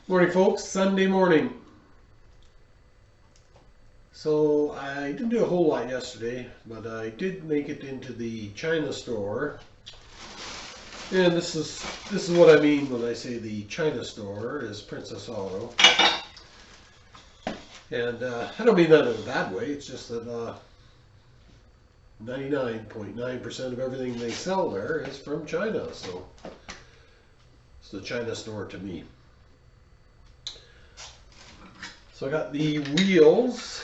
Morning folks, Sunday morning. So I didn't do a whole lot yesterday, but I did make it into the China store. And this is what I mean when I say the China store is Princess Auto. And I don't mean that in a bad way, it's just that 99.9% of everything they sell there is from China, so it's the China store to me. So I got the wheels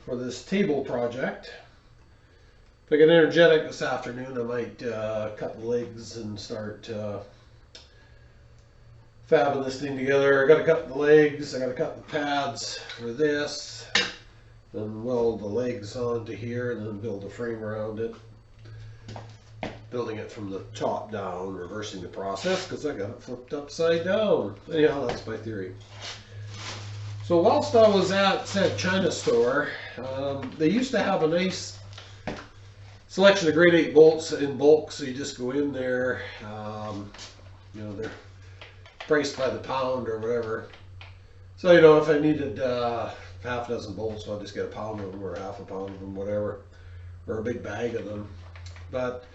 for this table project. If I get energetic this afternoon, I might cut the legs and start fabbing this thing together. I got to cut the legs, I got to cut the pads for this, then weld the legs onto here, and then build a frame around it. Building it from the top down, reversing the process because I got it flipped upside down. Anyhow, that's my theory. So whilst I was at said China store, they used to have a nice selection of grade 8 bolts in bulk, so you just go in there, they're priced by the pound or whatever. So, if I needed half a dozen bolts, I'll just get a pound of them or half a pound of them, whatever, or a big bag of them. But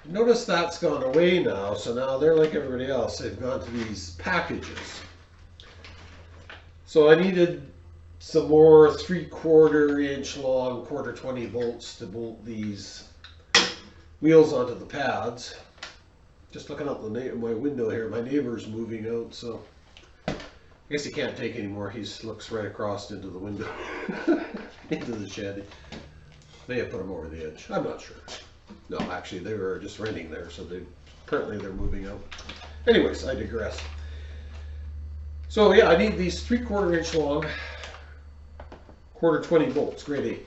notice that's gone away now, so now they're like everybody else. They've gone to these packages. So I needed some more 3/4 inch long, 1/4 bolts to bolt these wheels onto the pads. Just looking out my window here, my neighbor's moving out, so I guess he can't take anymore. He looks right across into the window, into the shed. May have put him over the edge. I'm not sure. No, actually, they were just renting there, so apparently they're moving out. Anyways, I digress. So yeah, I need these 3/4 inch long, 1/4 bolts, grade 8.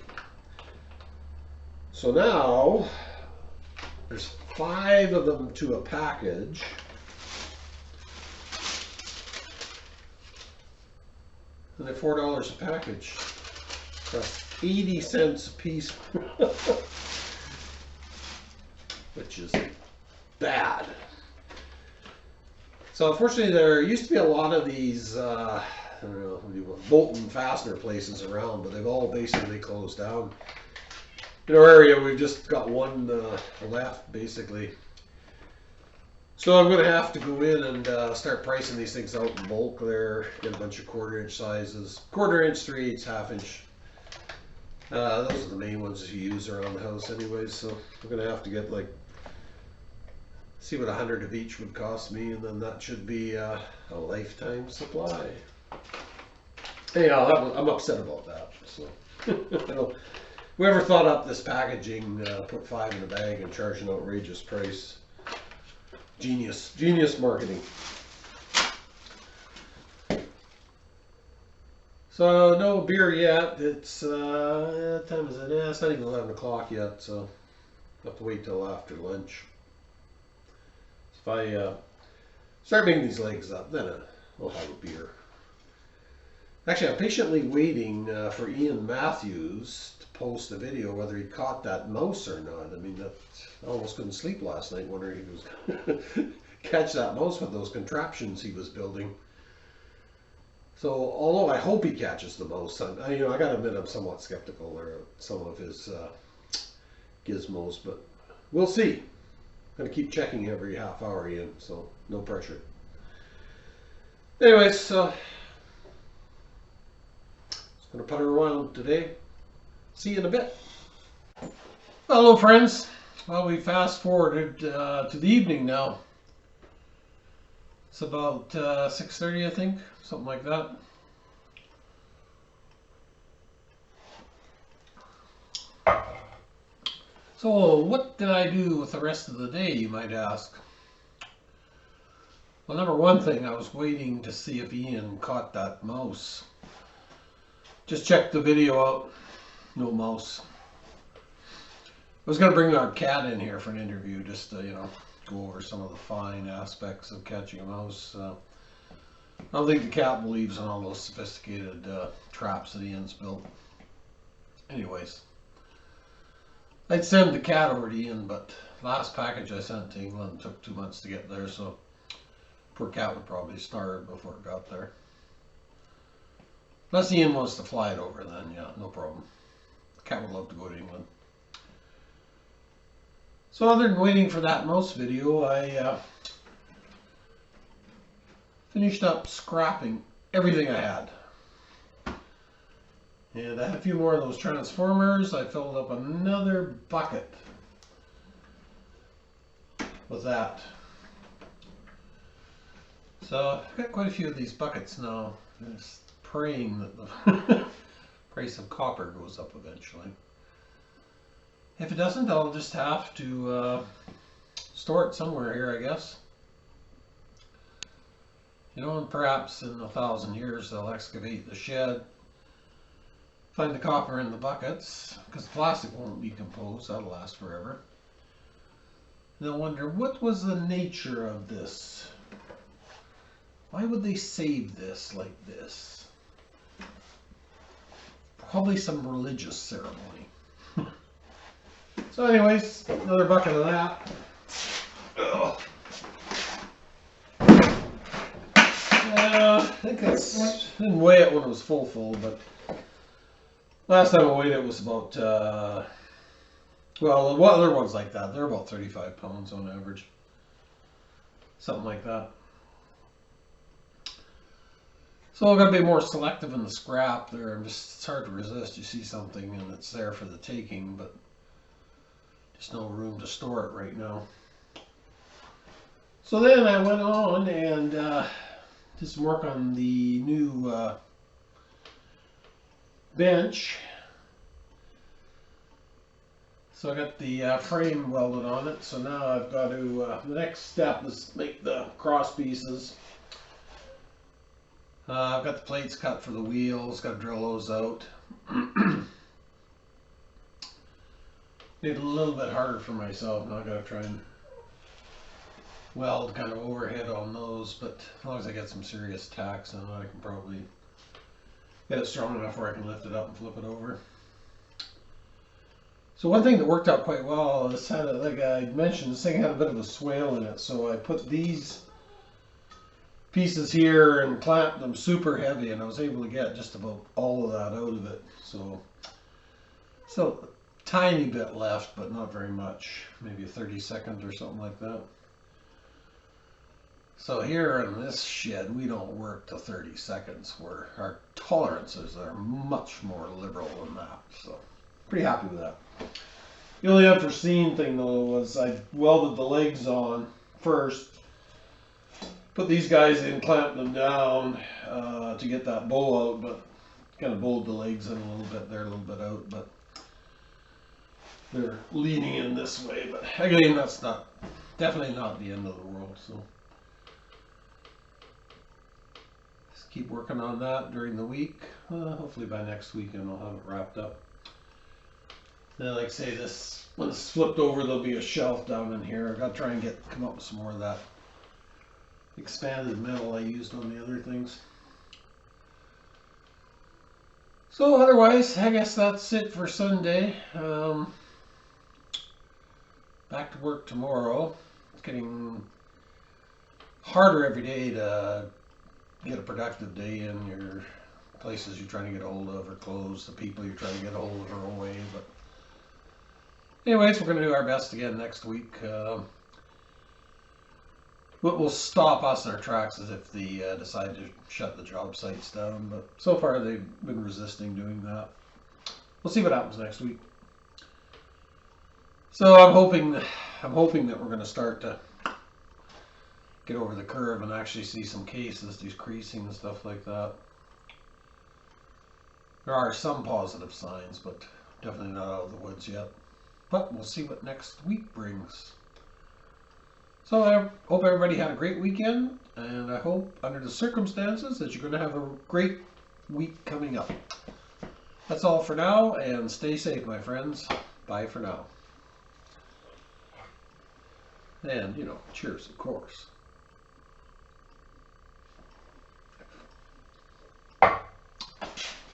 So now there's 5 of them to a package. And they're $4 a package. That's 80 cents a piece. Which is bad. So unfortunately, there used to be a lot of these, bolt and fastener places around, but they've all basically closed down. In our area, we've just got one left, basically. So I'm going to have to go in and start pricing these things out in bulk there, get a bunch of 1/4 inch sizes, 1/4 inch, 3/8, 1/2 inch. Those are the main ones that you use around the house anyways, so I'm going to have to get see what 100 of each would cost me, and then that should be a lifetime supply. Anyhow, I'm upset about that. So, whoever thought up this packaging, put 5 in a bag and charge an outrageous price. Genius marketing. So no beer yet. It's what time is it? It's not even 11 o'clock yet, so I'll have to wait till after lunch. If I start making these legs up, then I'll have a beer. Actually, I'm patiently waiting for Ian Matthews to post a video whether he caught that mouse or not. I mean, I almost couldn't sleep last night wondering if he was going to catch that mouse with those contraptions he was building. So, although I hope he catches the mouse, I gotta admit I'm somewhat skeptical there of some of his gizmos, but we'll see. I'm gonna keep checking every half hour, Ian, so no pressure. Anyways, just gonna putter around today. See you in a bit. Hello, friends. Well, we fast forwarded to the evening now. It's about 6:30, I think, something like that. So, what did I do with the rest of the day, you might ask? Well, number one thing, I was waiting to see if Ian caught that mouse. Just checked the video out. No mouse. I was going to bring our cat in here for an interview, just to, go over some of the fine aspects of catching a mouse. I don't think the cat believes in all those sophisticated traps that Ian's built. Anyways, I'd send the cat over to Ian, but last package I sent to England took 2 months to get there, so Poor cat would probably starve before it got there. Unless Ian wants to fly it over, then yeah, no problem. The cat would love to go to England. So other than waiting for that mouse video, I finished up scrapping everything I had. And I had a few more of those transformers. I filled up another bucket with that. So I've got quite a few of these buckets now. I'm just praying that the price of copper goes up eventually. If it doesn't, I'll just have to store it somewhere here, I guess. You know, and perhaps in 1,000 years they'll excavate the shed, find the copper in the buckets, because the plastic won't decompose, that'll last forever. And they'll wonder, what was the nature of this? Why would they save this like this? Probably some religious ceremony. So anyways, another bucket of that. Ugh. I think I didn't weigh it when it was full, but last time I weighed it was about, well, the other ones like that, they're about 35 pounds on average. Something like that. So I've got to be more selective in the scrap there. It's hard to resist. You see something and it's there for the taking, but there's no room to store it right now. So then I went on and did some work on the new bench. So I got the frame welded on it. So now I've got to, the next step is make the cross pieces. I've got the plates cut for the wheels, got to drill those out. Made it a little bit harder for myself. Now I've got to try and weld kind of overhead on those, but as long as I get some serious tacks on it, I can probably get it strong enough where I can lift it up and flip it over. So one thing that worked out quite well is, like I mentioned, this thing had a bit of a swale in it, so I put these pieces here and clamped them super heavy, and I was able to get just about all of that out of it. So a tiny bit left, but not very much, maybe a 32nd or something like that. So here in this shed, we don't work to 30 seconds, where our tolerances are much more liberal than that. So pretty happy with that. The only unforeseen thing though was I welded the legs on first, put these guys in, clamped them down to get that bow out, but kind of bowed the legs in a little bit there, a little bit out, but they're leaning in this way. But again, that's definitely not the end of the world. So just keep working on that during the week. Hopefully by next weekend I'll have it wrapped up. Then, like I say, when it's flipped over, there'll be a shelf down in here. I've got to try and come up with some more of that expanded metal I used on the other things. So otherwise, I guess that's it for Sunday. Back to work tomorrow. It's getting harder every day to get a productive day in. Your places you're trying to get a hold of are closed. The people you're trying to get a hold of are away. But anyways, we're going to do our best again next week. What will stop us in our tracks is if they decide to shut the job sites down. But so far they've been resisting doing that. We'll see what happens next week. So I'm hoping that we're going to start to get over the curve and actually see some cases decreasing and stuff like that. There are some positive signs, but definitely not out of the woods yet. But we'll see what next week brings. So I hope everybody had a great weekend, and I hope under the circumstances that you're going to have a great week coming up. That's all for now, and stay safe, my friends. Bye for now. And, cheers, of course.